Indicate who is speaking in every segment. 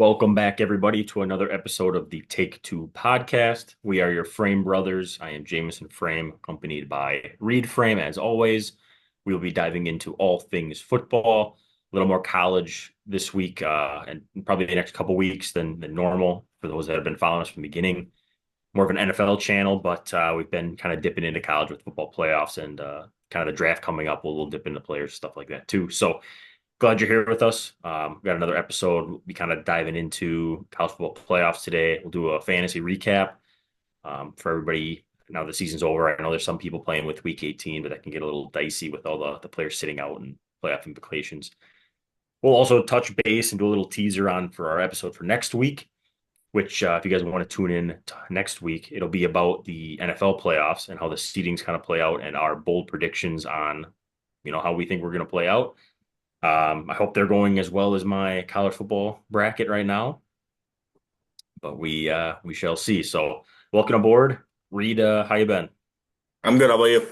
Speaker 1: Welcome back, everybody, to another episode of the Take Two podcast. We are your Frame brothers. I am Jameson Frame, accompanied by Reed Frame. As always, we will be diving into all things football, a little more college this week, and probably the next couple weeks than normal for those that have been following us from the beginning. More of an NFL channel, but we've been kind of dipping into college with football playoffs and kind of the draft coming up. We'll dip into players, stuff like that too. So glad you're here with us. We've got another episode. We'll be kind of diving into college football playoffs today. We'll do a fantasy recap for everybody. Now the season's over. I know there's some people playing with week 18, but that can get a little dicey with all the players sitting out and playoff implications. We'll also touch base and do a little teaser on for our episode for next week, which if you guys want to tune in next week, it'll be about the NFL playoffs and how the seedings kind of play out and our bold predictions on, how we think we're going to play out. I hope they're going as well as my college football bracket right now, but we shall see. So, welcome aboard, Reed. How you been?
Speaker 2: I'm good. How about you?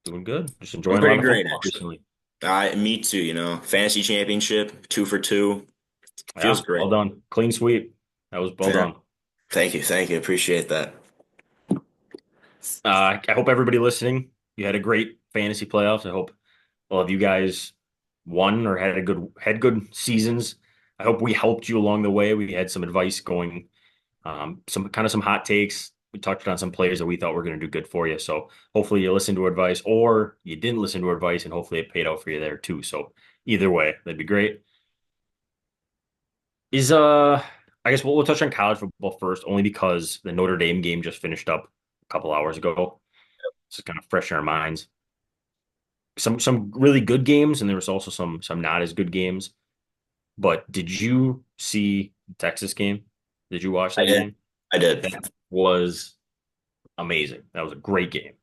Speaker 1: Doing good. Just
Speaker 2: I'm
Speaker 1: enjoying a lot
Speaker 2: pretty
Speaker 1: of
Speaker 2: great,
Speaker 1: football
Speaker 2: actually.
Speaker 1: recently.
Speaker 2: Me too, fantasy championship, 2 for 2. Feels
Speaker 1: Yeah, well
Speaker 2: great.
Speaker 1: done. Clean sweep. That was well
Speaker 2: Yeah.
Speaker 1: done.
Speaker 2: Thank you. Thank you. Appreciate that.
Speaker 1: I hope everybody listening, you had a great fantasy playoffs. I hope all of you guys won or had good seasons. I hope we helped you along the way. We had some advice going, some hot takes. We touched on some players that we thought were going to do good for you. So hopefully you listened to advice or you didn't listen to advice and hopefully it paid out for you there too. So either way, that'd be great. Is I guess we'll touch on college football first, only because the Notre Dame game just finished up a couple hours ago. It's kind of fresh in our minds. Some really good games, and there was also some not as good games. But did you see the Texas game? Did you watch
Speaker 2: I
Speaker 1: that
Speaker 2: did.
Speaker 1: game?
Speaker 2: I did.
Speaker 1: That was amazing. That was a great game.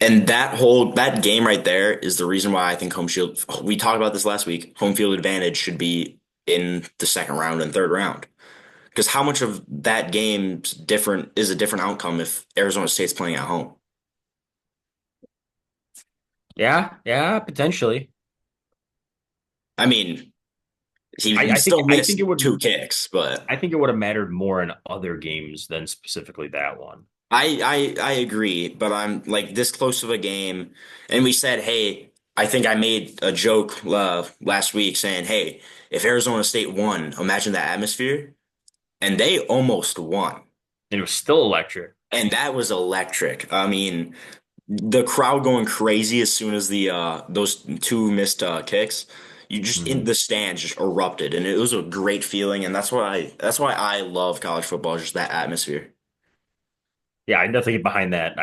Speaker 2: And that game right there is the reason why I think home field, we talked about this last week, home field advantage should be in the second round and third round. Because how much of that game's different is a different outcome if Arizona State's playing at home?
Speaker 1: Yeah, yeah, potentially.
Speaker 2: I mean, he
Speaker 1: I think
Speaker 2: still
Speaker 1: I think it
Speaker 2: missed
Speaker 1: would
Speaker 2: 2 kicks, but
Speaker 1: I think it would have mattered more in other games than specifically that one.
Speaker 2: I agree, but I'm like this close of a game, and we said, hey, I think I made a joke last week saying, hey, if Arizona State won, imagine that atmosphere, and they almost won,
Speaker 1: And it was still electric.
Speaker 2: and that was electric. I mean, the crowd going crazy as soon as the those 2 missed kicks. You just in
Speaker 1: Mhm.
Speaker 2: the stands just erupted, and it was a great feeling, and that's why I love college football, just that atmosphere.
Speaker 1: Yeah, I definitely get behind that.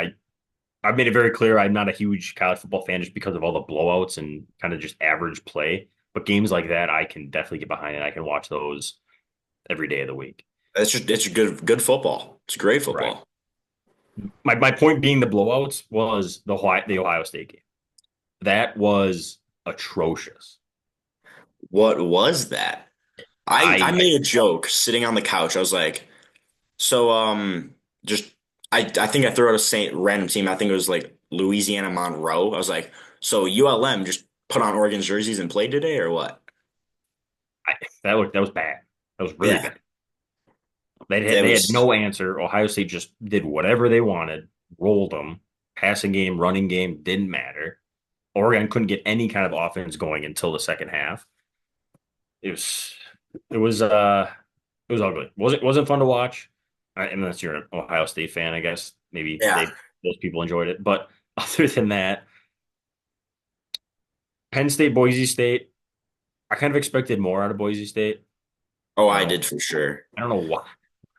Speaker 1: I've made it very clear I'm not a huge college football fan just because of all the blowouts and kind of just average play. But games like that, I can definitely get behind it. I can watch those every day of the week.
Speaker 2: It's good football. It's great
Speaker 1: Right.
Speaker 2: football.
Speaker 1: My point being the blowouts was the Ohio State game. That was atrocious.
Speaker 2: What was that? I
Speaker 1: I
Speaker 2: made a joke sitting on the couch. I was like, so just I think I threw out a Saint random team. I think it was like Louisiana Monroe. I was like, so ULM just put on Oregon's jerseys and played today or what?
Speaker 1: I that was bad. That was really
Speaker 2: Yeah,
Speaker 1: bad. They had
Speaker 2: it
Speaker 1: they had
Speaker 2: was.
Speaker 1: no answer. Ohio State just did whatever they wanted, rolled them. Passing game, running game didn't matter. Oregon couldn't get any kind of offense going until the second half. It was it was it was ugly. Wasn't fun to watch. Unless you're an Ohio State fan, I guess maybe
Speaker 2: Yeah.
Speaker 1: those people enjoyed it. But other than that, Penn State, Boise State, I kind of expected more out of Boise State.
Speaker 2: Oh,
Speaker 1: I don't
Speaker 2: I
Speaker 1: know.
Speaker 2: did for sure.
Speaker 1: I don't know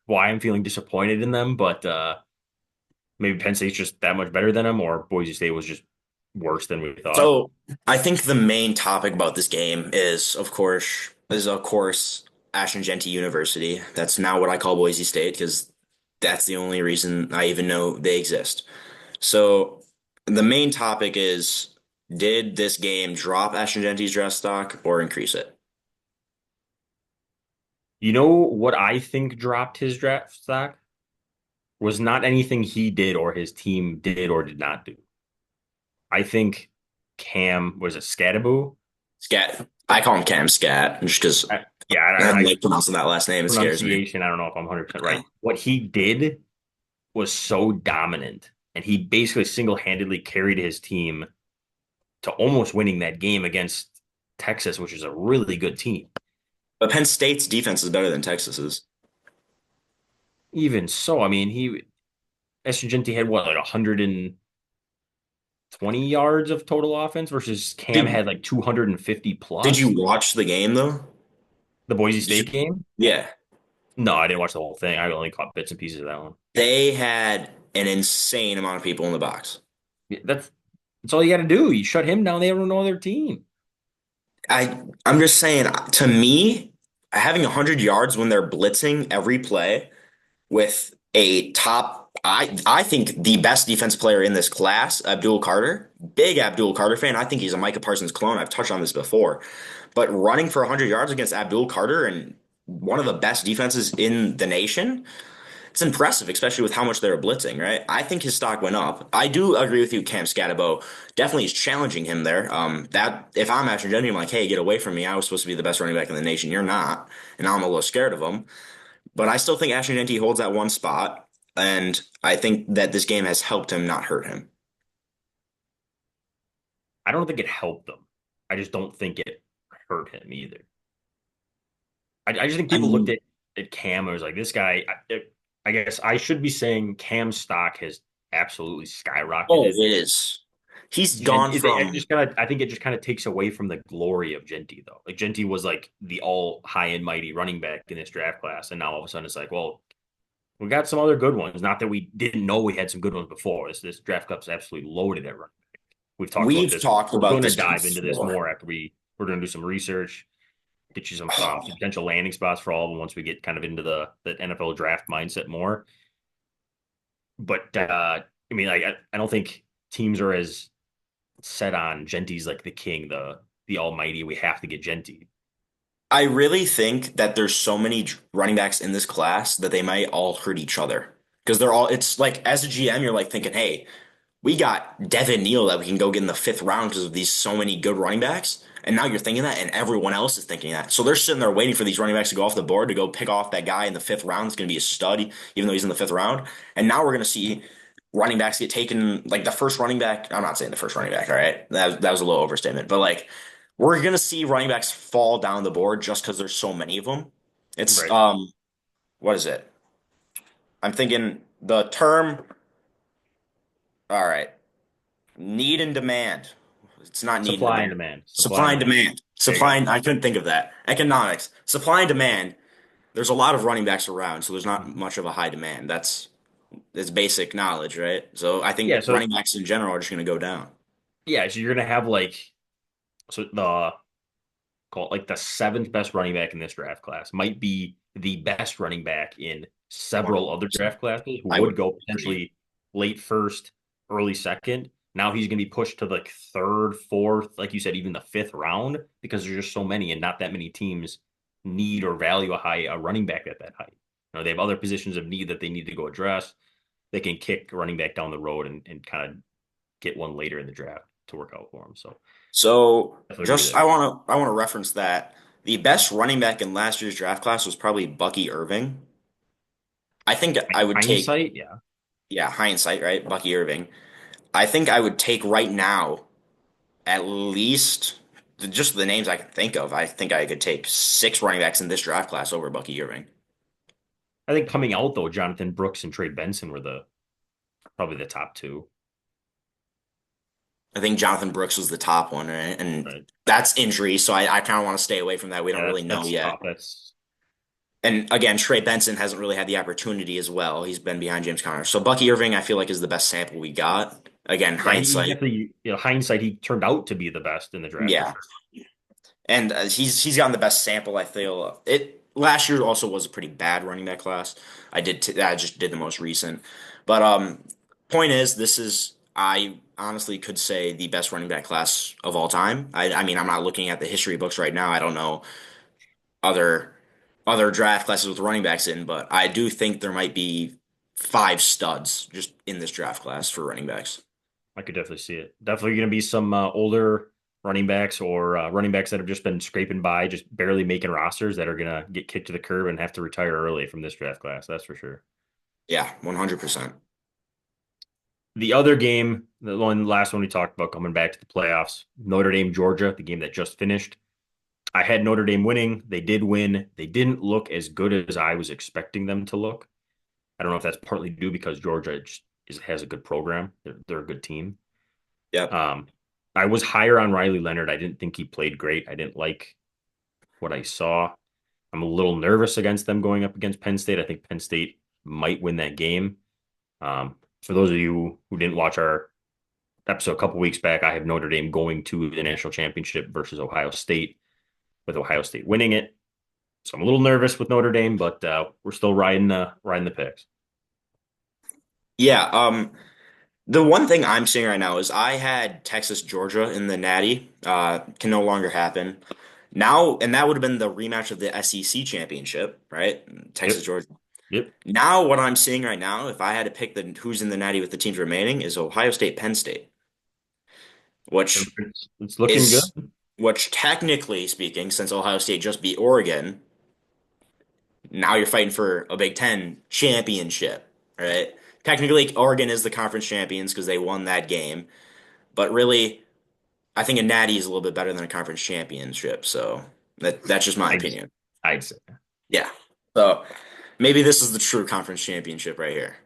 Speaker 1: why I'm feeling disappointed in them, but maybe Penn State's just that much better than them, or Boise State was just worse than we thought.
Speaker 2: So I think the main topic about this game is of course Ashton Genty University. That's now what I call Boise State because that's the only reason I even know they exist. So the main topic is, did this game drop Ashton Genty's draft stock or increase it?
Speaker 1: You know what I think dropped his draft stock was not anything he did or his team did or did not do. I think Cam was a Scattaboo.
Speaker 2: Scat. I call him Cam Scat just because
Speaker 1: I, Yeah,
Speaker 2: I'm
Speaker 1: I
Speaker 2: like pronouncing that last name. It scares me.
Speaker 1: pronunciation, I don't know if I'm 100% right. What he did was so dominant, and he basically single-handedly carried his team to almost winning that game against Texas, which is a really good team.
Speaker 2: But Penn State's defense is better than Texas's.
Speaker 1: Even so, I mean, he Estringente had what, like 120 yards of total offense versus Cam
Speaker 2: Did
Speaker 1: had like 250
Speaker 2: did
Speaker 1: plus.
Speaker 2: you watch the game though?
Speaker 1: The Boise
Speaker 2: Did you,
Speaker 1: State game?
Speaker 2: yeah.
Speaker 1: No, I didn't watch the whole thing. I only caught bits and pieces of that one.
Speaker 2: They had an insane amount of people in the box.
Speaker 1: Yeah, that's all you got to do. You shut him down, they have no other team.
Speaker 2: I'm just saying, to me, having 100 yards when they're blitzing every play with a top, I think the best defense player in this class, Abdul Carter, big Abdul Carter fan. I think he's a Micah Parsons clone. I've touched on this before, but running for 100 yards against Abdul Carter and one of the best defenses in the nation. It's impressive, especially with how much they're blitzing, right? I think his stock went up. I do agree with you, Cam Scatabo definitely is challenging him there. That if I'm Ashton Jennings, I'm like, hey, get away from me. I was supposed to be the best running back in the nation. You're not, and now I'm a little scared of him. But I still think Ashton Jennings holds that one spot, and I think that this game has helped him, not hurt him.
Speaker 1: I don't think it helped them. I just don't think it hurt him either. I just think
Speaker 2: I
Speaker 1: people looked
Speaker 2: mean,
Speaker 1: at Cam and was like, this guy, I guess I should be saying Cam's stock has absolutely
Speaker 2: oh,
Speaker 1: skyrocketed.
Speaker 2: it is. He's gone from
Speaker 1: I think it just kind of takes away from the glory of Genty though. Like Genty was like the all high and mighty running back in this draft class, and now all of a sudden it's like, well, we got some other good ones. Not that we didn't know we had some good ones before. This draft club's absolutely loaded at running back. We've talked about
Speaker 2: we've
Speaker 1: this.
Speaker 2: talked
Speaker 1: We're
Speaker 2: about
Speaker 1: going to
Speaker 2: this
Speaker 1: dive into this
Speaker 2: before.
Speaker 1: more after we're going to do some research, get you some potential landing spots for all of them once we get kind of into the NFL draft mindset more. But I mean, like I don't think teams are as set on Genty's like the king, the almighty. We have to get Genty.
Speaker 2: I really think that there's so many running backs in this class that they might all hurt each other because they're all. It's like as a GM, you're like thinking, hey, we got Devin Neal that we can go get in the fifth round because of these so many good running backs. And now you're thinking that, and everyone else is thinking that. So they're sitting there waiting for these running backs to go off the board to go pick off that guy in the fifth round. It's going to be a stud, even though he's in the fifth round. And now we're going to see running backs get taken, like the first running back. I'm not saying the first running back, all right? That was a little overstatement. But like, we're going to see running backs fall down the board just because there's so many of them. It's,
Speaker 1: Right.
Speaker 2: what is it? I'm thinking the term, all right. Need and demand. It's not need and
Speaker 1: Supply and
Speaker 2: demand.
Speaker 1: demand. Supply
Speaker 2: Supply
Speaker 1: and
Speaker 2: and
Speaker 1: demand.
Speaker 2: demand.
Speaker 1: There you
Speaker 2: Supply
Speaker 1: go.
Speaker 2: and I couldn't think of that. Economics. Supply and demand. There's a lot of running backs around, so there's not much of a high demand. That's basic knowledge, right? So I
Speaker 1: Yeah.
Speaker 2: think
Speaker 1: So
Speaker 2: running backs in general are just going to go down.
Speaker 1: yeah. So you're gonna have like the call it like the seventh best running back in this draft class might be the best running back in several other
Speaker 2: 100%.
Speaker 1: draft classes who
Speaker 2: I
Speaker 1: would
Speaker 2: would
Speaker 1: go
Speaker 2: agree.
Speaker 1: potentially late first, early second. Now he's going to be pushed to like third, fourth, like you said, even the fifth round because there's just so many and not that many teams need or value a running back at that height. They have other positions of need that they need to go address. They can kick running back down the road and kind of get one later in the draft to work out for them. So
Speaker 2: So
Speaker 1: I agree
Speaker 2: just
Speaker 1: there.
Speaker 2: I want to reference that the best running back in last year's draft class was probably Bucky Irving. I think I would take
Speaker 1: Hindsight, yeah.
Speaker 2: yeah, hindsight, right? Bucky Irving. I think I would take right now at least just the names I can think of. I think I could take six running backs in this draft class over Bucky Irving.
Speaker 1: I think coming out though, Jonathan Brooks and Trey Benson were the probably the top two.
Speaker 2: I think Jonathan Brooks was the top one, right? And
Speaker 1: Right.
Speaker 2: that's injury, so I kind of want to stay away from that. We don't
Speaker 1: Yeah,
Speaker 2: really know
Speaker 1: that's
Speaker 2: yet.
Speaker 1: tough. That's
Speaker 2: And again, Trey Benson hasn't really had the opportunity as well. He's been behind James Conner. So Bucky Irving, I feel like, is the best sample we got. Again,
Speaker 1: yeah. He
Speaker 2: hindsight.
Speaker 1: definitely hindsight. He turned out to be the best in the draft for
Speaker 2: Yeah.
Speaker 1: sure.
Speaker 2: And he's gotten the best sample. I feel it last year also was a pretty bad running back class. I just did the most recent, but point is this is I honestly could say the best running back class of all time. I mean I'm not looking at the history books right now. I don't know other other draft classes with running backs in, but I do think there might be five studs just in this draft class for running backs.
Speaker 1: I could definitely see it. Definitely going to be some older. running backs or running backs that have just been scraping by, just barely making rosters that are gonna get kicked to the curb and have to retire early from this draft class. That's for sure.
Speaker 2: Yeah, 100%.
Speaker 1: The other game, the last one we talked about coming back to the playoffs, Notre Dame, Georgia, the game that just finished. I had Notre Dame winning. They did win. They didn't look as good as I was expecting them to look. I don't know if that's partly due because Georgia has a good program. They're a good team.
Speaker 2: Yep.
Speaker 1: Um, I was higher on Riley Leonard. I didn't think he played great. I didn't like what I saw. I'm a little nervous against them going up against Penn State. I think Penn State might win that game. For those of you who didn't watch our episode a couple weeks back, I have Notre Dame going to the national championship versus Ohio State, with Ohio State winning it. So I'm a little nervous with Notre Dame, but we're still riding the picks.
Speaker 2: Yeah, the one thing I'm seeing right now is I had Texas Georgia in the Natty. Can no longer happen. Now, and that would have been the rematch of the SEC championship, right? Texas
Speaker 1: Yep,
Speaker 2: Georgia.
Speaker 1: yep.
Speaker 2: Now, what I'm seeing right now, if I had to pick the who's in the Natty with the teams remaining, is Ohio State, Penn State, which
Speaker 1: It's looking good.
Speaker 2: is which technically speaking, since Ohio State just beat Oregon, now you're fighting for a Big Ten championship, right? Technically, Oregon is the conference champions because they won that game, but really, I think a Natty is a little bit better than a conference championship. So that's just my
Speaker 1: I'd,
Speaker 2: opinion.
Speaker 1: I'd say
Speaker 2: Yeah. So maybe this is the true conference championship right here.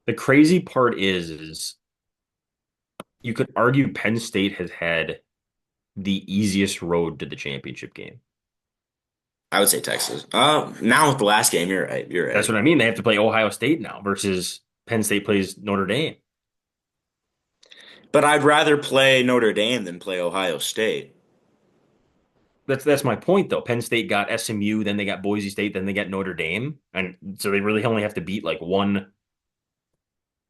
Speaker 1: the crazy part is you could argue Penn State has had the easiest road to the championship game.
Speaker 2: I would say Texas. Now with the last game, you're right. You're
Speaker 1: That's
Speaker 2: right.
Speaker 1: what I mean. They have to play Ohio State now versus Penn State plays Notre Dame.
Speaker 2: But I'd rather play Notre Dame than play Ohio State.
Speaker 1: That's my point though. Penn State got SMU, then they got Boise State, then they got Notre Dame, and so they really only have to beat like one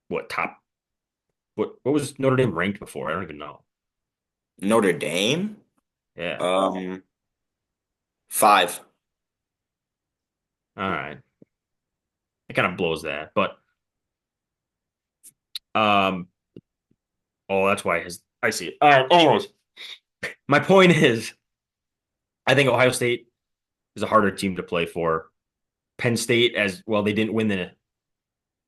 Speaker 1: what top what was Notre Dame ranked before? I don't even know.
Speaker 2: Notre Dame?
Speaker 1: Yeah.
Speaker 2: Um, 5.
Speaker 1: All right. It kind of blows that, but um oh that's why his I see it. Anyways, my point is I think Ohio State is a harder team to play for. Penn State as well, they didn't win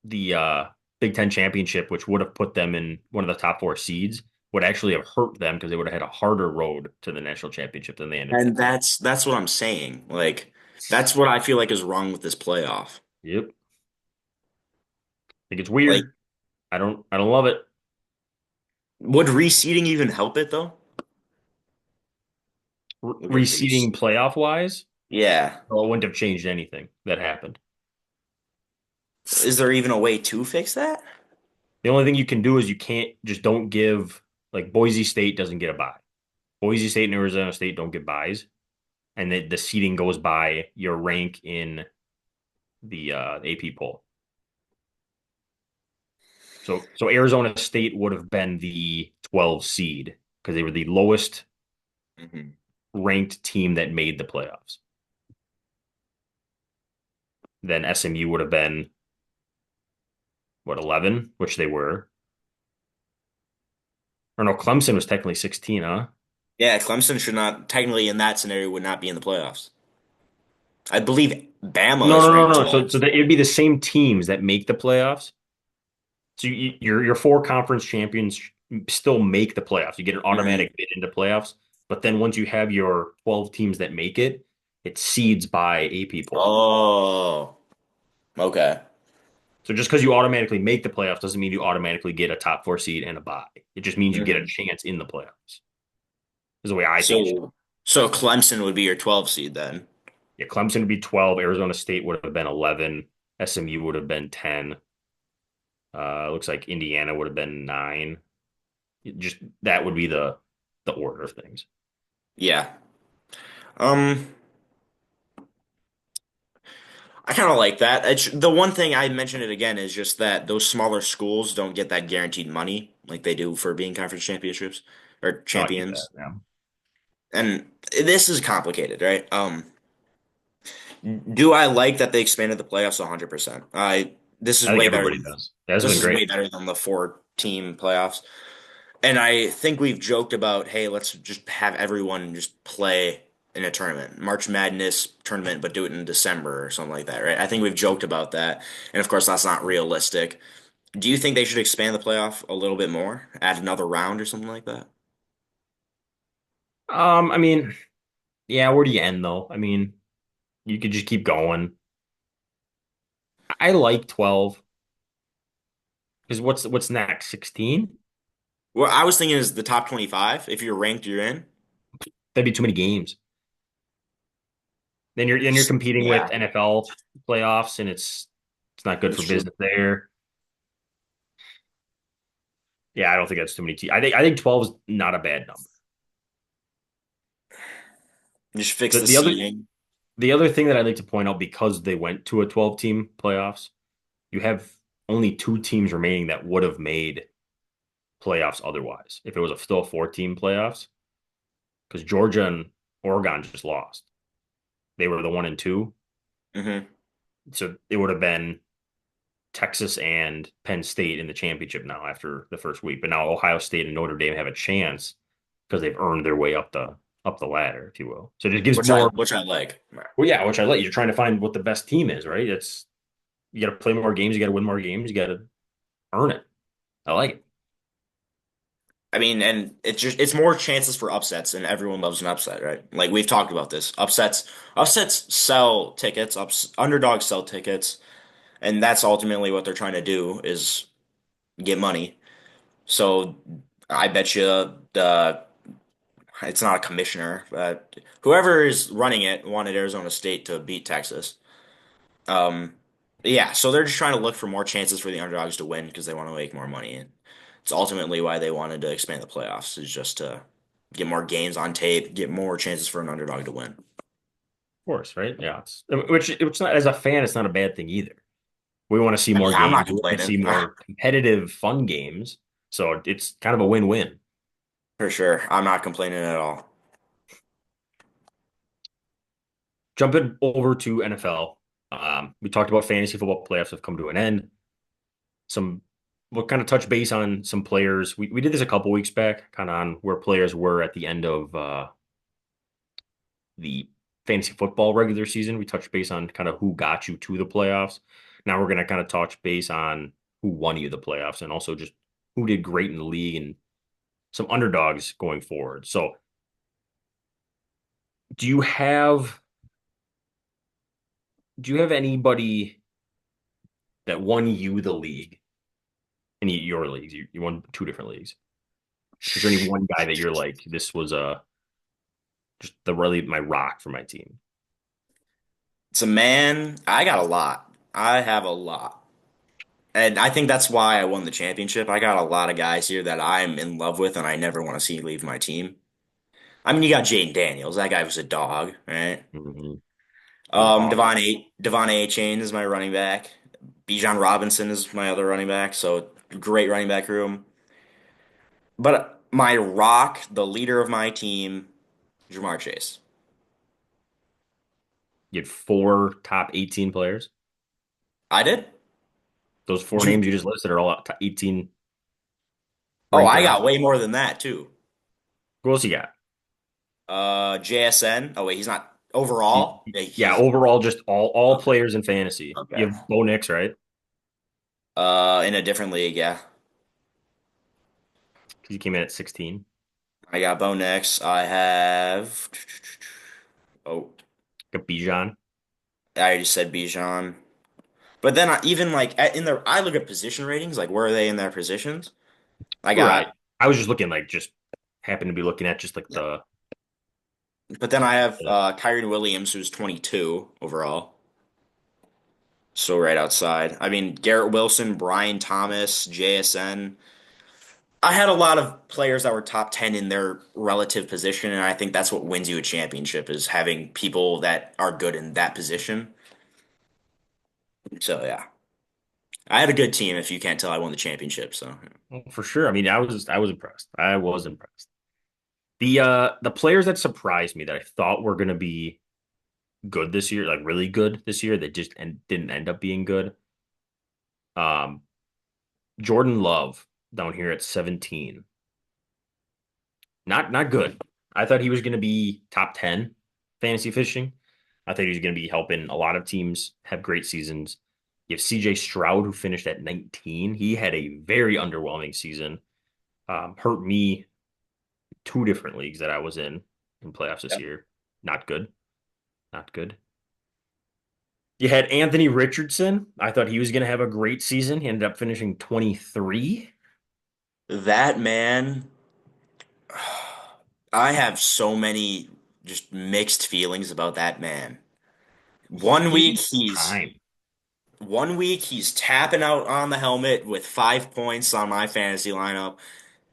Speaker 1: the Big Ten championship, which would have put them in one of the top four seeds, would actually have hurt them because they would have had a harder road to the national championship than they ended up
Speaker 2: And
Speaker 1: with.
Speaker 2: that's what I'm saying. Like that's what I feel like is wrong with this playoff.
Speaker 1: Yep. I think it's
Speaker 2: Like
Speaker 1: weird. I don't love it.
Speaker 2: would reseeding even help it though? Would it
Speaker 1: Reseeding
Speaker 2: reach?
Speaker 1: playoff wise,
Speaker 2: Yeah.
Speaker 1: well, it wouldn't have changed anything that happened.
Speaker 2: Is there even a way to fix that?
Speaker 1: The only thing you can do is you can't just don't give like Boise State doesn't get a bye. Boise State and Arizona State don't get buys, and the seeding goes by your rank in the AP poll. So Arizona State would have been the 12 seed because they were the lowest
Speaker 2: Hmm.
Speaker 1: ranked team that made the playoffs. Then SMU would have been what 11, which they were. Or no, Clemson was technically 16, huh?
Speaker 2: Yeah, Clemson should not technically in that scenario would not be in the playoffs. I believe Bama
Speaker 1: No,
Speaker 2: is
Speaker 1: no, no,
Speaker 2: ranked
Speaker 1: no. So
Speaker 2: 12.
Speaker 1: it'd be the same teams that make the playoffs. So your four conference champions still make the playoffs. You get an
Speaker 2: Hmm.
Speaker 1: automatic bid into playoffs. But then once you have your 12 teams that make it, it seeds by AP poll.
Speaker 2: Oh, okay.
Speaker 1: So just because you automatically make the playoffs doesn't mean you automatically get a top four seed and a bye. It just means you get a
Speaker 2: Hmm.
Speaker 1: chance in the playoffs. Is the way I think it should.
Speaker 2: So so Clemson would be your 12 seed then.
Speaker 1: Yeah, Clemson would be 12, Arizona State would have been 11, SMU would have been 10. Looks like Indiana would have been 9. Just that would be the order of things.
Speaker 2: Yeah. Um, I kind of like that. The one thing I mentioned it again is just that those smaller schools don't get that guaranteed money like they do for being conference championships or
Speaker 1: Oh, I get that.
Speaker 2: champions.
Speaker 1: Yeah.
Speaker 2: And this is complicated, right? Do I like that they expanded the playoffs 100%? I This is
Speaker 1: I think
Speaker 2: way better
Speaker 1: everybody
Speaker 2: than
Speaker 1: does. That's
Speaker 2: this
Speaker 1: been
Speaker 2: is
Speaker 1: great.
Speaker 2: way better than the 4 team playoffs. And I think we've joked about, hey, let's just have everyone just play in a tournament, March Madness tournament, but do it in December or something like that, right? I think we've joked about that. And of course, that's not realistic. Do you think they should expand the playoff a little bit more, add another round or something like that?
Speaker 1: I mean, yeah, where do you end though? I mean, you could just keep going. I like 12 because what's next? 16?
Speaker 2: Well, I was thinking is the top 25. If you're ranked, you're in.
Speaker 1: That'd be too many games. Then you're competing
Speaker 2: Yeah,
Speaker 1: with NFL playoffs, and it's not good
Speaker 2: that's
Speaker 1: for
Speaker 2: true.
Speaker 1: business there. Yeah, I don't think that's too many teams. I think 12 is not a bad number.
Speaker 2: Just fix
Speaker 1: The,
Speaker 2: the
Speaker 1: the other
Speaker 2: seeding.
Speaker 1: the other thing that I'd like to point out because they went to a 12 team playoffs, you have only two teams remaining that would have made playoffs otherwise. If it was still a 4 team playoffs, because Georgia and Oregon just lost. They were the 1 and 2.
Speaker 2: Hmm.
Speaker 1: So it would have been Texas and Penn State in the championship now after the first week. But now Ohio State and Notre Dame have a chance because they've earned their way up the ladder, if you will. So it just gives more.
Speaker 2: Which I like.
Speaker 1: Well, yeah, which I like. You're trying to find what the best team is, right? It's you got to play more games, you got to win more games, you got to earn it. I like it.
Speaker 2: I mean, and it's more chances for upsets, and everyone loves an upset, right? Like we've talked about this. Upsets sell tickets, underdogs sell tickets, and that's ultimately what they're trying to do is get money. So I bet you the it's not a commissioner, but whoever is running it wanted Arizona State to beat Texas. Um, yeah, so they're just trying to look for more chances for the underdogs to win because they want to make more money. And it's ultimately why they wanted to expand the playoffs is just to get more games on tape, get more chances for an underdog to win.
Speaker 1: Of course, right? Yeah, which not as a fan, it's not a bad thing either. We want to see more
Speaker 2: Yeah, I'm not
Speaker 1: games. We want to
Speaker 2: complaining.
Speaker 1: see more competitive, fun games. So it's kind of a win-win.
Speaker 2: For sure. I'm not complaining at all.
Speaker 1: Jumping over to NFL, we talked about fantasy football playoffs have come to an end. Some We'll kind of touch base on some players. We did this a couple weeks back, kind of on where players were at the end of the fantasy football regular season. We touched base on kind of who got you to the playoffs. Now we're going to kind of touch base on who won you the playoffs and also just who did great in the league and some underdogs going forward. So, do you have do you have anybody that won you the league in your leagues? You won 2 different leagues. Is there any one guy that you're like, this was just the really my rock for my team?
Speaker 2: It's a man. I got a lot. I have a lot. And I think that's why I won the championship. I got a lot of guys here that I'm in love with and I never want to see leave my team. I mean, you got Jaden Daniels. That guy was a dog, right?
Speaker 1: Mm-hmm. He was awesome.
Speaker 2: Devon A. Chain is my running back. Bijan Robinson is my other running back. So great running back room. But my rock, the leader of my team, Jamar Chase.
Speaker 1: You had 4 top 18 players.
Speaker 2: I did?
Speaker 1: Those four
Speaker 2: Jam-
Speaker 1: names you just listed are all top 18
Speaker 2: Oh,
Speaker 1: ranked
Speaker 2: I
Speaker 1: around.
Speaker 2: got way more than that too.
Speaker 1: Who else you got?
Speaker 2: JSN. Oh wait, he's not overall. Yeah,
Speaker 1: Yeah,
Speaker 2: he's
Speaker 1: overall, just all
Speaker 2: okay.
Speaker 1: players in fantasy.
Speaker 2: Okay.
Speaker 1: You have Bo Nix, right?
Speaker 2: In a different league, yeah.
Speaker 1: Because he came in at 16.
Speaker 2: I got Bo next. I have. Oh,
Speaker 1: Got Bijan.
Speaker 2: I already said Bijan. But then even like in their, I look at position ratings, like where are they in their positions? I
Speaker 1: Right.
Speaker 2: got,
Speaker 1: I was just looking like just happened to be looking at just like
Speaker 2: yeah. But then I have
Speaker 1: the
Speaker 2: Kyron Williams, who's 22 overall, so right outside. I mean, Garrett Wilson, Brian Thomas, JSN. I had a lot of players that were top 10 in their relative position, and I think that's what wins you a championship is having people that are good in that position. So yeah, I had a good team. If you can't tell, I won the championship. So
Speaker 1: well, for sure. I mean, I was impressed. I was impressed. The players that surprised me that I thought were going to be good this year, like really good this year, that just didn't end up being good. Um, Jordan Love down here at 17. Not good. I thought he was going to be top 10 fantasy fishing. I thought he was going to be helping a lot of teams have great seasons. You have CJ Stroud, who finished at 19. He had a very underwhelming season. Hurt me two different leagues that I was in playoffs this
Speaker 2: Yeah.
Speaker 1: year. Not good. Not good. You had Anthony Richardson. I thought he was going to have a great season. He ended up finishing 23.
Speaker 2: That man, I have so many just mixed feelings about that man. One
Speaker 1: He
Speaker 2: week
Speaker 1: needs
Speaker 2: he's
Speaker 1: time.
Speaker 2: one week he's tapping out on the helmet with 5 points on my fantasy lineup.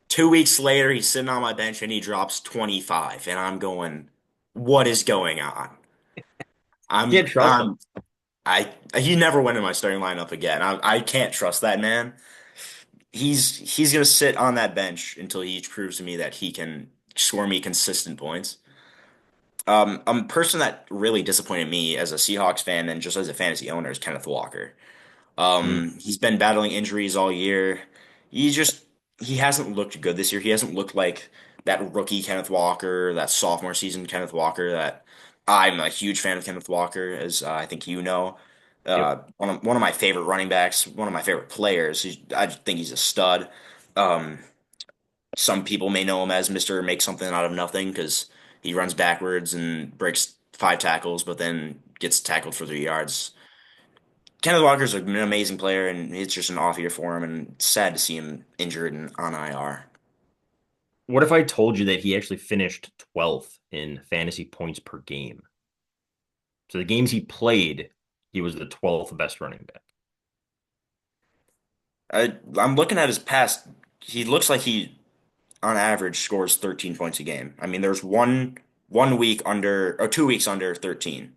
Speaker 2: 2 weeks later, he's sitting on my bench and he drops 25, and I'm going, what is going on?
Speaker 1: Can't
Speaker 2: I'm
Speaker 1: trust him.
Speaker 2: I'm I he never went in my starting lineup again. I can't trust that man. He's gonna sit on that bench until he proves to me that he can score me consistent points. A person that really disappointed me as a Seahawks fan and just as a fantasy owner is Kenneth Walker.
Speaker 1: Mm.
Speaker 2: He's been battling injuries all year. He just he hasn't looked good this year. He hasn't looked like that rookie Kenneth Walker, that sophomore season Kenneth Walker. That I'm a huge fan of Kenneth Walker, as I think you know.
Speaker 1: Yep.
Speaker 2: One of my favorite running backs, one of my favorite players. I just think he's a stud. Um, some people may know him as Mr. Make Something Out of Nothing because he runs backwards and breaks 5 tackles, but then gets tackled for 3 yards. Kenneth Walker's an amazing player, and it's just an off year for him, and it's sad to see him injured and on IR.
Speaker 1: What if I told you that he actually finished 12th in fantasy points per game? So the games he played, he was the 12th best running back.
Speaker 2: I'm looking at his past. He looks like he, on average, scores 13 points a game. I mean, there's one week under or 2 weeks under 13.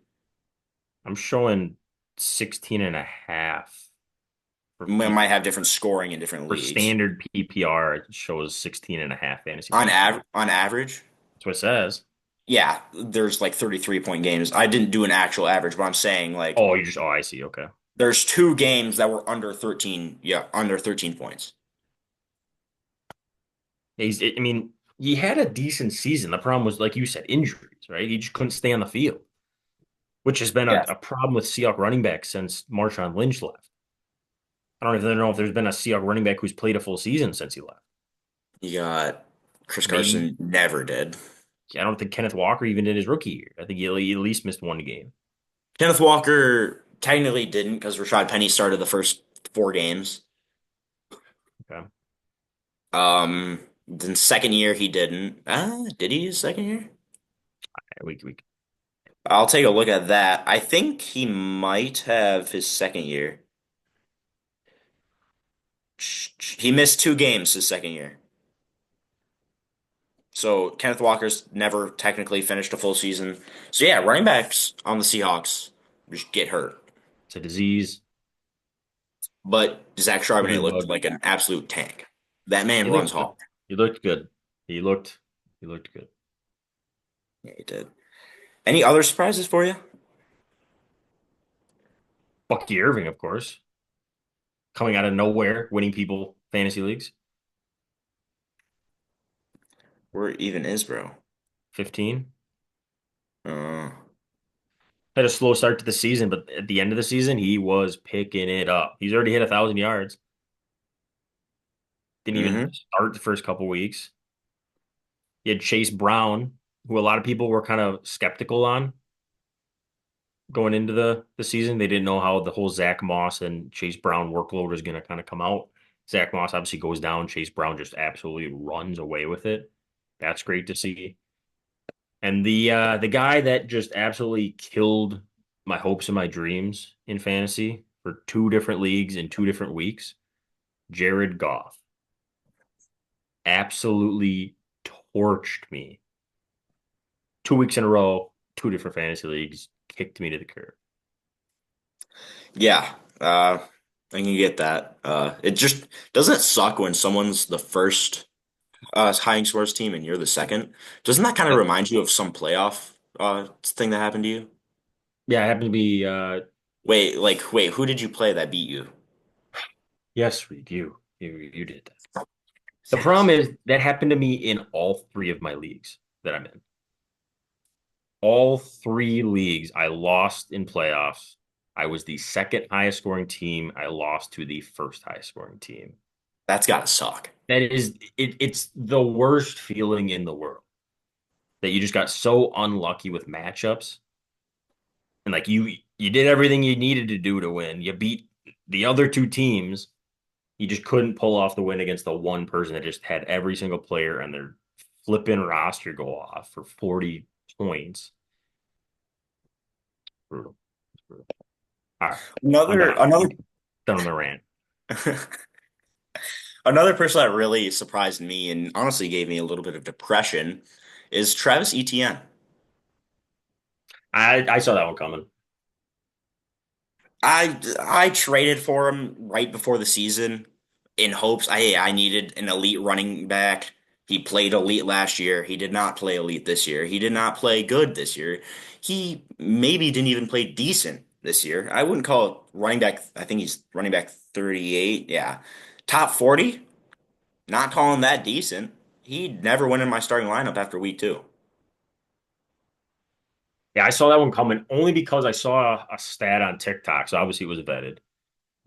Speaker 1: I'm showing 16 and a half for
Speaker 2: We
Speaker 1: P
Speaker 2: might have different scoring in different
Speaker 1: for
Speaker 2: leagues.
Speaker 1: standard PPR. It shows 16 and a half fantasy points per game.
Speaker 2: On average,
Speaker 1: That's what it says.
Speaker 2: yeah, there's like 33-point games. I didn't do an actual average, but I'm saying like
Speaker 1: Oh, I see. Okay.
Speaker 2: there's 2 games that were under 13. Yeah, under 13 points.
Speaker 1: I mean, he had a decent season. The problem was, like you said, injuries, right? He just couldn't stay on the field, which has been
Speaker 2: Yeah,
Speaker 1: a problem with Seahawks running backs since Marshawn Lynch left. I don't even know if there's been a Seahawks running back who's played a full season since he left.
Speaker 2: you got Chris
Speaker 1: Maybe
Speaker 2: Carson never did.
Speaker 1: I don't think Kenneth Walker even did his rookie year. I think he at least missed one game.
Speaker 2: Kenneth Walker technically didn't because Rashad Penny started the first 4 games.
Speaker 1: Okay.
Speaker 2: Then second year he didn't. Did he his second year?
Speaker 1: We
Speaker 2: I'll take a look at that. I think he might have his second year. He missed 2 games his second year. So Kenneth Walker's never technically finished a full season. So yeah, running backs on the Seahawks just get hurt.
Speaker 1: it's a disease.
Speaker 2: But Zach
Speaker 1: It
Speaker 2: Charbonnet
Speaker 1: is
Speaker 2: looked
Speaker 1: bug.
Speaker 2: like an absolute tank. That man
Speaker 1: He
Speaker 2: runs
Speaker 1: looked
Speaker 2: hard.
Speaker 1: good. He looked good. He looked he looked good.
Speaker 2: Yeah, he did. Any other surprises for you?
Speaker 1: Bucky Irving, of course, coming out of nowhere, winning people fantasy leagues.
Speaker 2: Where even is bro?
Speaker 1: 15.
Speaker 2: Uh,
Speaker 1: Had a slow start to the season, but at the end of the season, he was picking it up. He's already hit 1,000 yards. Didn't even
Speaker 2: hmm
Speaker 1: start the first couple weeks. You had Chase Brown, who a lot of people were kind of skeptical on going into the season. They didn't know how the whole Zach Moss and Chase Brown workload was going to kind of come out. Zach Moss obviously goes down. Chase Brown just absolutely runs away with it. That's great to see. And the guy that just absolutely killed my hopes and my dreams in fantasy for two different leagues in 2 different weeks, Jared Goff, absolutely torched me 2 weeks in a row, 2 different fantasy leagues, kicked me to the curb.
Speaker 2: Yeah, I can get that. It just doesn't it suck when someone's the first high scores team and you're the second. Doesn't that kind of
Speaker 1: Yep.
Speaker 2: remind you of some playoff thing that happened to you?
Speaker 1: Yeah, I happen to be
Speaker 2: Wait, who did you play that beat you?
Speaker 1: yes, Reed, you did that. The problem
Speaker 2: Yes.
Speaker 1: is that happened to me in all three of my leagues that I'm in. All three leagues, I lost in playoffs. I was the second highest scoring team. I lost to the first highest scoring team.
Speaker 2: That's gotta suck.
Speaker 1: That is, it's the worst feeling in the world that you just got so unlucky with matchups. And like you did everything you needed to do to win. You beat the other two teams. You just couldn't pull off the win against the one person that just had every single player and their flipping roster go off for 40 points. Brutal. It's brutal. All right. I'm
Speaker 2: Another
Speaker 1: done.
Speaker 2: another
Speaker 1: I'm done with my rant.
Speaker 2: another person that really surprised me and honestly gave me a little bit of depression is Travis Etienne.
Speaker 1: I saw that one coming.
Speaker 2: I traded for him right before the season in hopes I needed an elite running back. He played elite last year. He did not play elite this year. He did not play good this year. He maybe didn't even play decent this year. I wouldn't call it running back. I think he's running back 38. Yeah. Top 40. Not calling that decent. He never went in my starting lineup after week two.
Speaker 1: Yeah, I saw that one coming only because I saw a stat on TikTok. So obviously it was vetted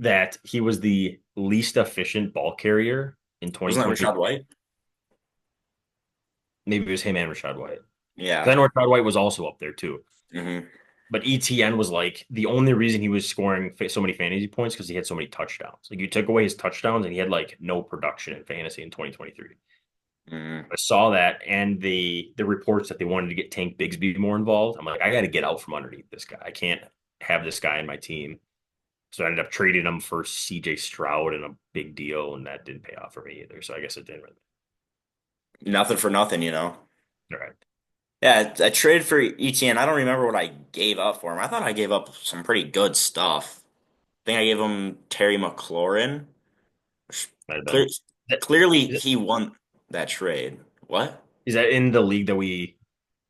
Speaker 1: that he was the least efficient ball carrier in
Speaker 2: Wasn't that Rashad
Speaker 1: 2023.
Speaker 2: White?
Speaker 1: Maybe it was him and Rashad White. Because I
Speaker 2: Yeah.
Speaker 1: know Rashad White was also up there too.
Speaker 2: hmm
Speaker 1: But ETN was like the only reason he was scoring so many fantasy points because he had so many touchdowns. Like you took away his touchdowns and he had like no production in fantasy in 2023.
Speaker 2: hmm
Speaker 1: I saw that and the reports that they wanted to get Tank Bigsby more involved. I'm like, I got to get out from underneath this guy. I can't have this guy in my team. So I ended up trading him for CJ Stroud and a big deal, and that didn't pay off for me either. So I guess it didn't really.
Speaker 2: Nothing for nothing, you know.
Speaker 1: All right.
Speaker 2: Yeah, I traded for ETN. I don't remember what I gave up for him. I thought I gave up some pretty good stuff. I think I gave him Terry McLaurin.
Speaker 1: Might have
Speaker 2: Clear,
Speaker 1: been. That,
Speaker 2: clearly, he won that trade. What?
Speaker 1: is that in the league that we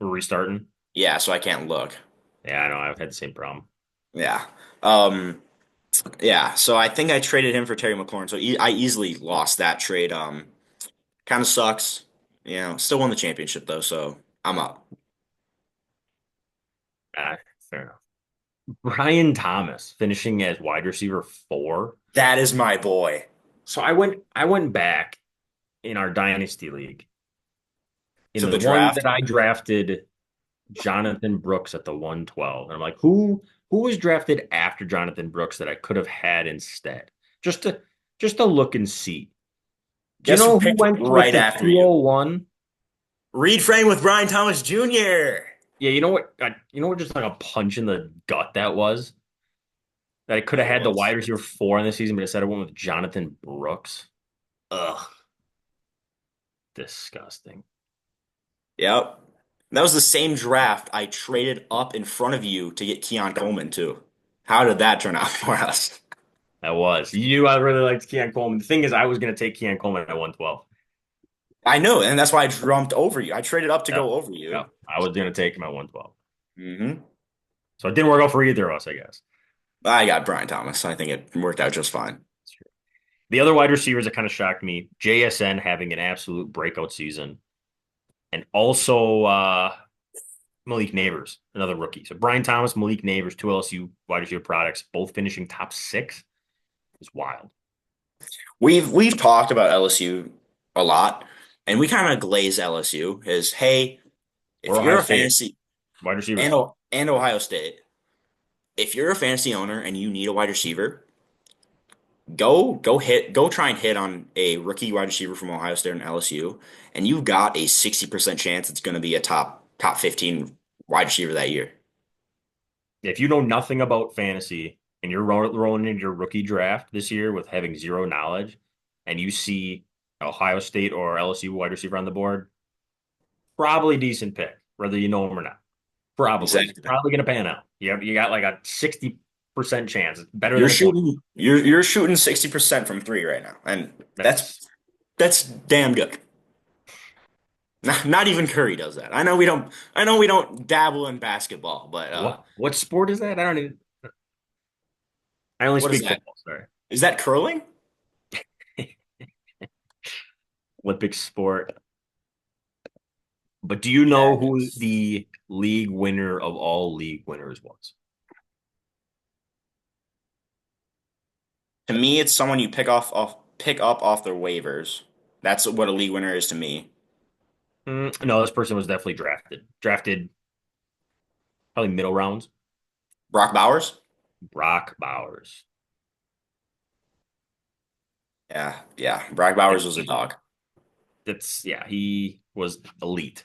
Speaker 1: were restarting?
Speaker 2: Yeah, so I can't look.
Speaker 1: Yeah, I know. I've had the same problem.
Speaker 2: Yeah. Um, yeah, so I think I traded him for Terry McLaurin. So I easily lost that trade. Kind of sucks. You know, still won the championship though, so I'm up.
Speaker 1: Ah, fair enough. Brian Thomas finishing as wide receiver four.
Speaker 2: That is my boy.
Speaker 1: So I went back in our dynasty league in
Speaker 2: To
Speaker 1: the
Speaker 2: the
Speaker 1: one
Speaker 2: draft.
Speaker 1: that I drafted Jonathan Brooks at the 112. And I'm like, who was drafted after Jonathan Brooks that I could have had instead? Just to just to look and see. Do you
Speaker 2: Guess who
Speaker 1: know who
Speaker 2: picked
Speaker 1: went with
Speaker 2: right
Speaker 1: the
Speaker 2: after you?
Speaker 1: 201?
Speaker 2: Reed Frame with Brian Thomas Jr.
Speaker 1: Yeah, you know what? You know what? Just like a punch in the gut that was. That I could have
Speaker 2: What
Speaker 1: had the
Speaker 2: was
Speaker 1: wide
Speaker 2: it?
Speaker 1: receiver four in the season, but instead I went with Jonathan Brooks. Ugh, disgusting.
Speaker 2: Yep. That was the same draft I traded up in front of you to get Keon Coleman too. How did that turn out for us?
Speaker 1: That was. You knew I really liked Keon Coleman. The thing is, I was going to take Keon Coleman at 112.
Speaker 2: I know, and that's why I jumped over you. I traded up to
Speaker 1: Yep.
Speaker 2: go over
Speaker 1: Yep.
Speaker 2: you.
Speaker 1: I was going to take him at 112.
Speaker 2: hmm
Speaker 1: So it didn't work out for either of us, I guess.
Speaker 2: I got Brian Thomas. I think it worked out just fine.
Speaker 1: The other wide receivers that kind of shocked me, JSN having an absolute breakout season, and also Malik Neighbors, another rookie. So Brian Thomas, Malik Neighbors, two LSU wide receiver products, both finishing top six is wild.
Speaker 2: We've talked about LSU a lot, and we kind of glaze LSU as, hey, if
Speaker 1: Or
Speaker 2: you're
Speaker 1: Ohio
Speaker 2: a
Speaker 1: State
Speaker 2: fantasy
Speaker 1: wide
Speaker 2: and
Speaker 1: receivers.
Speaker 2: and Ohio State, if you're a fantasy owner and you need a wide receiver, go try and hit on a rookie wide receiver from Ohio State and LSU, and you've got a 60% chance it's going to be a top 15 wide receiver that year.
Speaker 1: If you know nothing about fantasy and you're rolling into your rookie draft this year with having zero knowledge, and you see Ohio State or LSU wide receiver on the board, probably decent pick, whether you know him or not. Probably. He's
Speaker 2: Exactly.
Speaker 1: probably going to pan out. You got like a 60% chance. It's better than a 20.
Speaker 2: You're shooting 60% from three right now, and
Speaker 1: That's
Speaker 2: that's damn good. Not even Curry does that. I know we don't dabble in basketball, but
Speaker 1: what sport is that? I don't even. I only
Speaker 2: what is
Speaker 1: speak
Speaker 2: that?
Speaker 1: football. Sorry.
Speaker 2: Is that curling?
Speaker 1: Olympic sport. But do you know
Speaker 2: Yeah.
Speaker 1: who the league winner of all league winners was?
Speaker 2: To me, it's someone you pick up off their waivers. That's what a league winner is to me.
Speaker 1: No, this person was definitely drafted. Drafted probably middle rounds.
Speaker 2: Brock Bowers?
Speaker 1: Brock Bowers.
Speaker 2: Yeah, yeah. Brock Bowers
Speaker 1: It's
Speaker 2: was a dog.
Speaker 1: that's yeah, he was elite.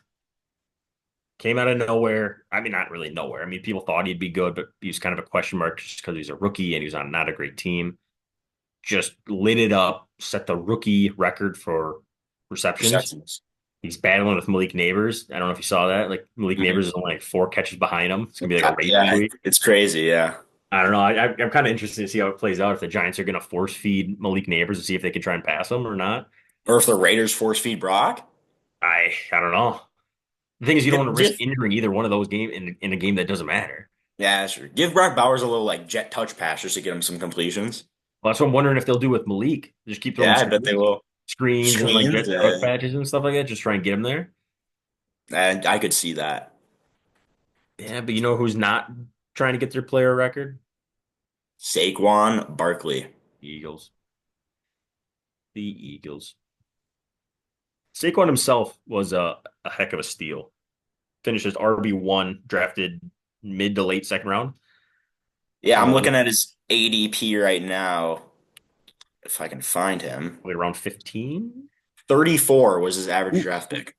Speaker 1: Came out of nowhere. I mean, not really nowhere. I mean, people thought he'd be good, but he was kind of a question mark just because he's a rookie and he was on not a great team. Just lit it up, set the rookie record for receptions.
Speaker 2: Receptions.
Speaker 1: He's battling with Malik Neighbors. I don't know if you saw that. Like Malik Neighbors
Speaker 2: Mhm.
Speaker 1: is only like four catches behind him. It's gonna be like a race
Speaker 2: Yeah,
Speaker 1: tweet.
Speaker 2: it's crazy. Yeah.
Speaker 1: I don't know. I'm kind of interested to see how it plays out. If the Giants are gonna force feed Malik Neighbors to see if they can try and pass him or not.
Speaker 2: Or if the Raiders force feed Brock.
Speaker 1: I don't know. The thing is, you don't want to risk
Speaker 2: Give,
Speaker 1: injuring either one of those game in a game that doesn't matter.
Speaker 2: yeah, sure. Give Brock Bowers a little like jet touch pass just to get him some completions.
Speaker 1: Well, that's what I'm wondering if they'll do with Malik. Just keep throwing
Speaker 2: Yeah, I bet they will.
Speaker 1: screens and like
Speaker 2: Screens.
Speaker 1: jet touch patches and stuff like that. Just try and get him there.
Speaker 2: And I could see that.
Speaker 1: Yeah, but you know who's not trying to get their player record?
Speaker 2: Saquon Barkley.
Speaker 1: Eagles. The Eagles. Saquon himself was a heck of a steal. Finished as RB1, drafted mid to late second round.
Speaker 2: Yeah, I'm
Speaker 1: Like
Speaker 2: looking at his ADP right now. If I can find him.
Speaker 1: around 15.
Speaker 2: 34 was his average
Speaker 1: Ooh,
Speaker 2: draft pick.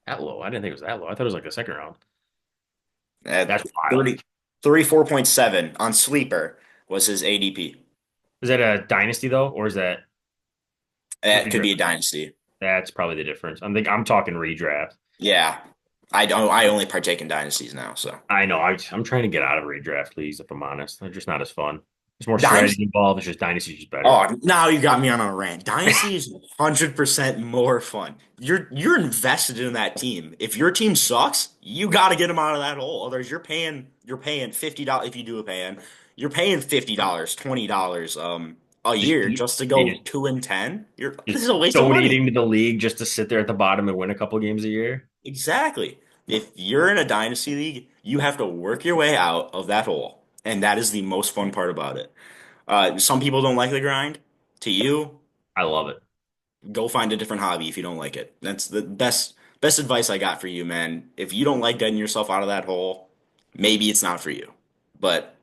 Speaker 1: that low. I didn't think it was that low. I thought it was like the second round.
Speaker 2: At
Speaker 1: That's wild.
Speaker 2: 30, 34.7 on Sleeper was his ADP.
Speaker 1: Is that a dynasty though, or is that
Speaker 2: That could
Speaker 1: redraft?
Speaker 2: be a dynasty.
Speaker 1: That's probably the difference. I'm talking redraft.
Speaker 2: Yeah. I only partake in dynasties now, so.
Speaker 1: I know. I'm trying to get out of redraft leagues, if I'm honest. They're just not as fun. There's more strategy
Speaker 2: Dynasty.
Speaker 1: involved. It's just Dynasty's just better.
Speaker 2: Oh, now you got me on a rant. Dynasty is 100% more fun. You're invested in that team. If your team sucks, you got to get them out of that hole. Otherwise, you're paying $50 if you do a pay-in. You're paying $50, $20 a
Speaker 1: Just
Speaker 2: year
Speaker 1: eat.
Speaker 2: just to
Speaker 1: They
Speaker 2: go
Speaker 1: just
Speaker 2: 2-10. You're
Speaker 1: just
Speaker 2: This is a waste of money.
Speaker 1: donating to the league just to sit there at the bottom and win a couple games a year.
Speaker 2: Exactly. If you're in a dynasty league, you have to work your way out of that hole, and that is the most fun part about it. Some people don't like the grind. To you,
Speaker 1: I love it.
Speaker 2: go find a different hobby if you don't like it. That's the best advice I got for you, man. If you don't like getting yourself out of that hole, maybe it's not for you. But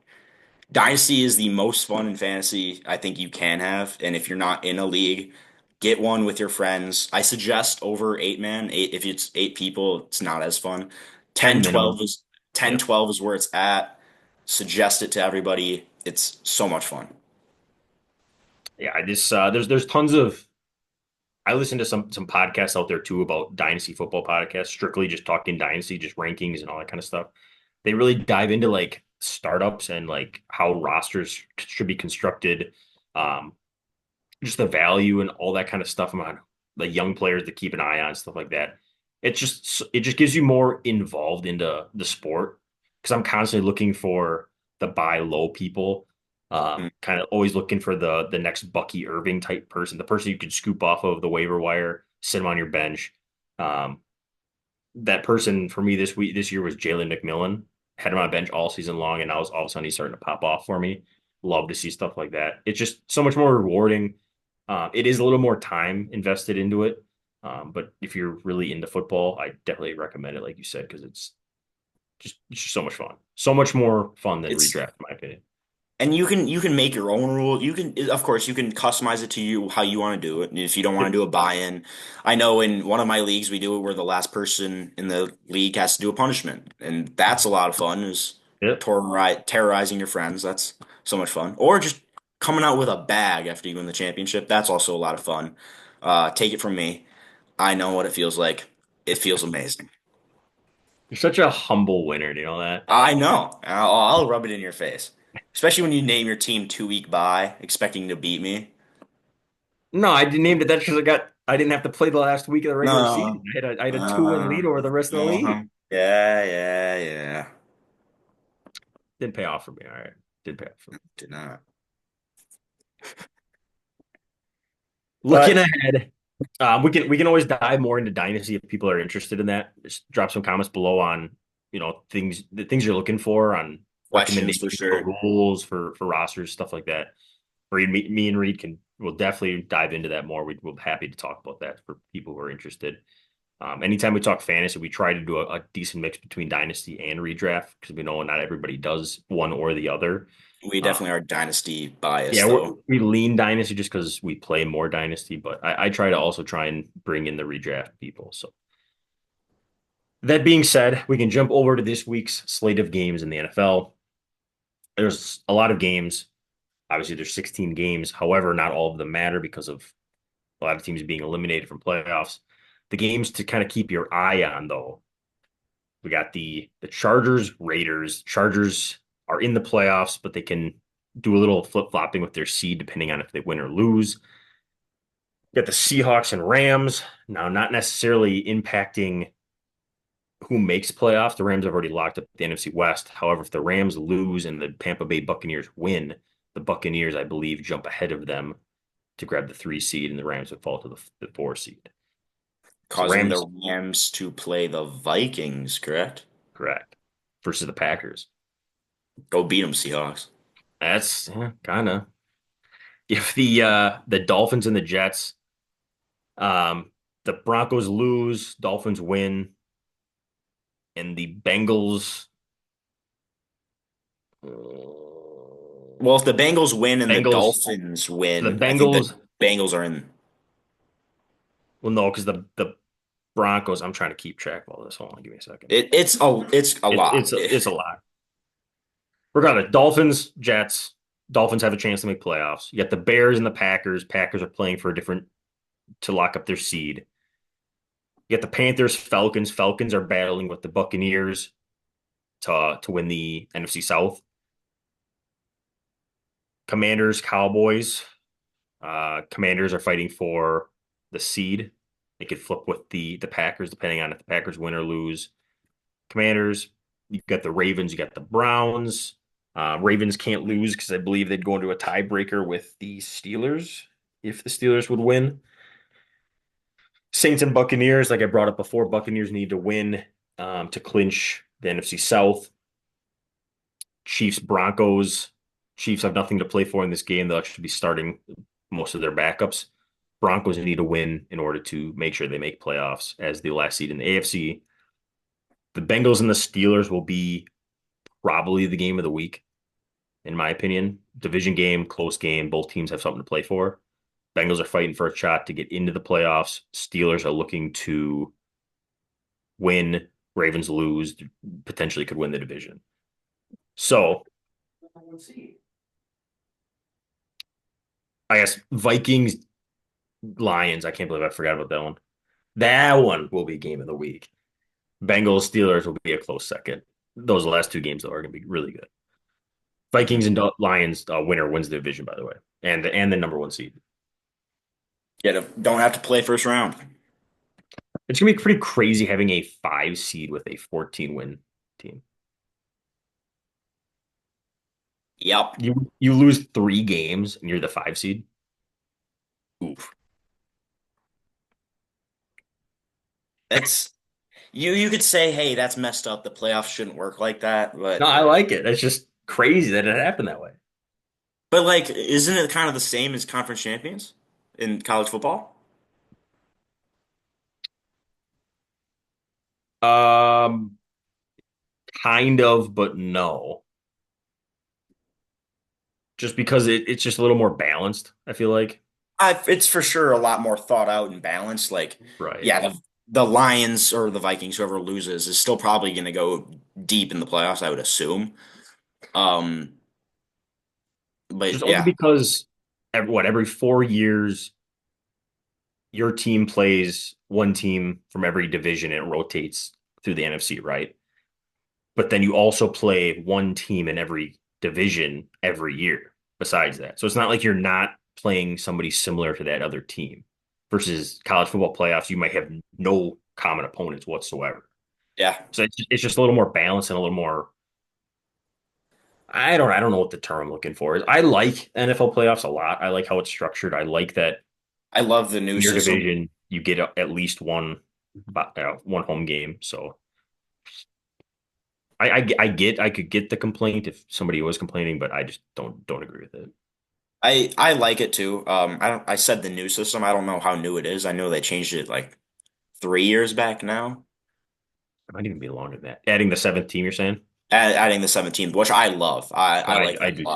Speaker 2: Dynasty is the most fun in fantasy I think you can have. And if you're not in a league, get one with your friends. I suggest over eight man. Eight if it's eight people, it's not as fun. 10,
Speaker 1: 10
Speaker 2: 12
Speaker 1: minimum.
Speaker 2: is 10,
Speaker 1: Yep.
Speaker 2: 12 is where it's at. Suggest it to everybody. It's so much fun.
Speaker 1: Yeah, I just there's tons of I listen to some podcasts out there too about dynasty football podcasts, strictly just talking dynasty, just rankings and all that kind of stuff. They really dive into like startups and like how rosters should be constructed, um, just the value and all that kind of stuff on the young players to keep an eye on, stuff like that. It just gives you more involved into the sport because I'm constantly looking for the buy low people,
Speaker 2: Mm.
Speaker 1: kind of always looking for the next Bucky Irving type person, the person you could scoop off of the waiver wire, sit him on your bench. Um, that person for me this year was Jalen McMillan. Had him on a bench all season long, and now all of a sudden he's starting to pop off for me. Love to see stuff like that. It's just so much more rewarding. It is a little more time invested into it, but if you're really into football, I definitely recommend it, like you said, because it's just so much fun, so much more fun than
Speaker 2: It's
Speaker 1: redraft, in my opinion.
Speaker 2: And you can make your own rule. You can, of course, you can customize it to you how you want to do it. And if you don't want to
Speaker 1: Yep,
Speaker 2: do a buy-in, I know in one of my leagues we do it where the last person in the league has to do a punishment, and that's a lot of fun. Is
Speaker 1: yep.
Speaker 2: terrorizing your friends. That's so much fun. Or just coming out with a bag after you win the championship. That's also a lot of fun. Take it from me. I know what it feels like. It feels amazing.
Speaker 1: You're such a humble winner. Do you know that?
Speaker 2: I know. I'll rub it in your face, especially when you name your team 2 week bye, expecting to beat me.
Speaker 1: No, I didn't name it that because I didn't have to play the last week of the regular season.
Speaker 2: No.
Speaker 1: I had a 2-win lead over the rest of the league.
Speaker 2: Uh-huh. Yeah, yeah, yeah.
Speaker 1: Didn't pay off for me. All right, didn't pay off for me.
Speaker 2: Did not.
Speaker 1: Looking
Speaker 2: But
Speaker 1: ahead. We can always dive more into Dynasty if people are interested in that. Just drop some comments below on the things you're looking for on
Speaker 2: Questions for
Speaker 1: recommendations for
Speaker 2: sure.
Speaker 1: rules for rosters, stuff like that. Me and Reed will definitely dive into that more. We're happy to talk about that for people who are interested. Anytime we talk fantasy, we try to do a decent mix between dynasty and redraft because we know not everybody does one or the other.
Speaker 2: We
Speaker 1: Uh,
Speaker 2: definitely are dynasty biased
Speaker 1: yeah,
Speaker 2: though.
Speaker 1: we lean dynasty just because we play more dynasty, but I try to also try and bring in the redraft people. So that being said, we can jump over to this week's slate of games in the NFL. There's a lot of games. Obviously, there's 16 games. However, not all of them matter because of a lot of teams being eliminated from playoffs. The games to kind of keep your eye on, though, we got the Chargers, Raiders. Chargers are in the playoffs, but they can do a little flip flopping with their seed depending on if they win or lose. You got the Seahawks and Rams. Now, not necessarily impacting who makes playoffs. The Rams have already locked up the NFC West. However, if the Rams lose and the Tampa Bay Buccaneers win, the Buccaneers, I believe, jump ahead of them to grab the 3 seed, and the Rams would fall to the 4 seed. So
Speaker 2: Causing the
Speaker 1: Rams,
Speaker 2: Rams to play the Vikings, correct?
Speaker 1: correct, versus the Packers.
Speaker 2: Go beat them, Seahawks.
Speaker 1: That's kind of if the Dolphins and the Jets, um, the Broncos lose, Dolphins win, and the
Speaker 2: Well, if the Bengals win and the
Speaker 1: Bengals,
Speaker 2: Dolphins
Speaker 1: so the
Speaker 2: win, I think the
Speaker 1: Bengals.
Speaker 2: Bengals are in.
Speaker 1: Well, no, because the Broncos. I'm trying to keep track of all this. Hold on, give me a second.
Speaker 2: It's a lot.
Speaker 1: It's a lot. Regardless, Dolphins, Jets. Dolphins have a chance to make playoffs. You got the Bears and the Packers. Packers are playing for a different to lock up their seed. You got the Panthers, Falcons. Falcons are battling with the Buccaneers to win the NFC South. Commanders, Cowboys. Commanders are fighting for the seed. They could flip with the Packers depending on if the Packers win or lose. Commanders. You got the Ravens. You got the Browns. Ravens can't lose because I believe they'd go into a tiebreaker with the Steelers if the Steelers would win. Saints and Buccaneers, like I brought up before, Buccaneers need to win to clinch the NFC South. Chiefs, Broncos. Chiefs have nothing to play for in this game. They'll actually be starting most of their backups. Broncos need to win in order to make sure they make playoffs as the last seed in the AFC. The Bengals and the Steelers will be probably the game of the week, in my opinion. Division game, close game. Both teams have something to play for. Bengals are fighting for a shot to get into the playoffs. Steelers are looking to win. Ravens lose, potentially could win the division. So I guess Vikings, Lions. I can't believe I forgot about that one. That one will be game of the week. Bengals, Steelers will be a close second. Those last two games, though, are going to be really good. Vikings and Lions winner wins the division, by the way, and the number one seed.
Speaker 2: Yeah, don't have to play first round.
Speaker 1: It's gonna be pretty crazy having a 5 seed with a 14 win team.
Speaker 2: Yep.
Speaker 1: You lose 3 games and you're the 5 seed. Oof.
Speaker 2: That's you could say, hey, that's messed up. The playoffs shouldn't work like that,
Speaker 1: No, I like it. It's just crazy that it happened that way.
Speaker 2: but like, isn't it kind of the same as conference champions in college football?
Speaker 1: Um, kind of, but no. Just because it's just a little more balanced, I feel like.
Speaker 2: It's for sure a lot more thought out and balanced. Like,
Speaker 1: Right.
Speaker 2: yeah, the Lions or the Vikings, whoever loses, is still probably going to go deep in the playoffs, I would assume. Um,
Speaker 1: Just
Speaker 2: but
Speaker 1: only
Speaker 2: yeah,
Speaker 1: because every 4 years your team plays one team from every division and it rotates through the NFC, right? But then you also play one team in every division every year besides that. So it's not like you're not playing somebody similar to that other team versus college football playoffs. You might have no common opponents whatsoever.
Speaker 2: yeah,
Speaker 1: So it's just a little more balanced and a little more. I don't know what the term I'm looking for is. I like NFL playoffs a lot. I like how it's structured. I like that
Speaker 2: I love the new
Speaker 1: In your
Speaker 2: system.
Speaker 1: division, you get at least one home game. So I could get the complaint if somebody was complaining, but I just don't agree with it.
Speaker 2: I like it too. I said the new system. I don't know how new it is. I know they changed it like 3 years back now.
Speaker 1: It might even be longer than that. Adding the seventh team, you're saying?
Speaker 2: Adding the 17th, which I love. I like
Speaker 1: I
Speaker 2: that
Speaker 1: do
Speaker 2: a
Speaker 1: too.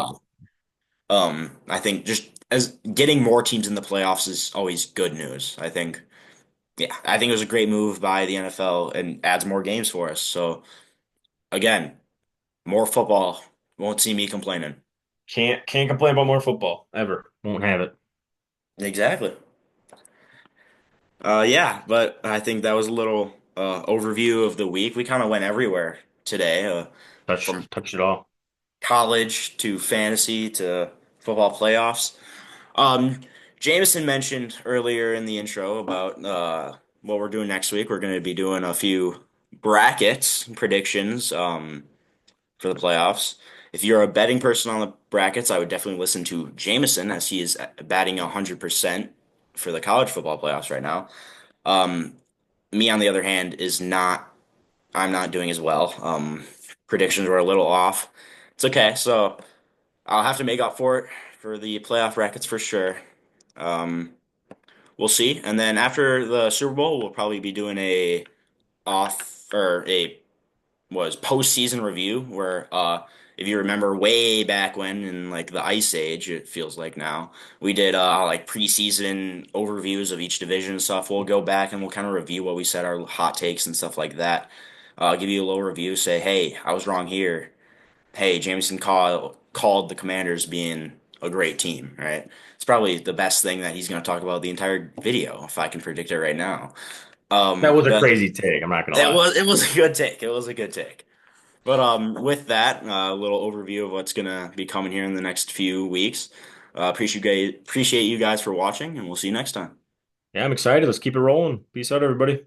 Speaker 2: lot. I think just as getting more teams in the playoffs is always good news. I think it was a great move by the NFL and adds more games for us. So again, more football. Won't see me complaining.
Speaker 1: Can't complain about more football ever. Won't have it.
Speaker 2: Exactly. Yeah, but I think that was a little overview of the week. We kind of went everywhere today, from
Speaker 1: Touched it all.
Speaker 2: college to fantasy to football playoffs. Um, Jameson mentioned earlier in the intro about what we're doing next week. We're going to be doing a few brackets predictions for the playoffs. If you're a betting person on the brackets, I would definitely listen to Jameson as he is batting 100% for the college football playoffs right now. Um, Me, on the other hand, is not. I'm not doing as well. Predictions were a little off. It's okay. So I'll have to make up for it for the playoff brackets for sure. Um, we'll see. And then after the Super Bowl, we'll probably be doing a off or a was postseason review where if you remember way back when in like the Ice Age, it feels like now, we did like preseason overviews of each division and stuff. We'll go back and we'll kind of review what we said, our hot takes and stuff like that. Give you a little review, say, hey, I was wrong here. Hey, called the Commanders being a great team, right? It's probably the best thing that he's going to talk about the entire video, if I can predict it right now.
Speaker 1: That was a
Speaker 2: But
Speaker 1: crazy take. I'm not gonna lie.
Speaker 2: it was a good take. It was a good take. But with that, a little overview of what's gonna be coming here in the next few weeks. Appreciate you guys for watching, and we'll see you next time.
Speaker 1: Yeah, I'm excited. Let's keep it rolling. Peace out, everybody.